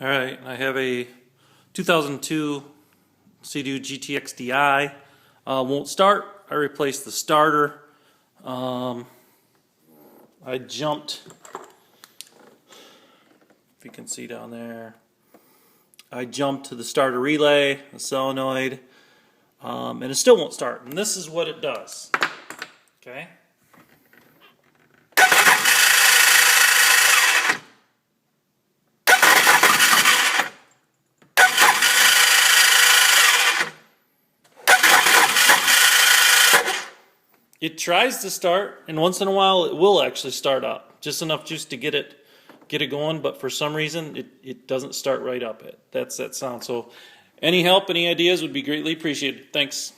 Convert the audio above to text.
Alright, I have a 2002 Seadoo GTX Di. Won't start. I replaced the starter. I jumped, if you can see down there, I jumped to the starter relay, the solenoid, and it still won't start. And this is what it does. Okay? It tries to start, and once in a while it will actually start up. Just enough juice to get it going, but for some reason it doesn't start right up. That's that sound. So any help, any ideas would be greatly appreciated. Thanks.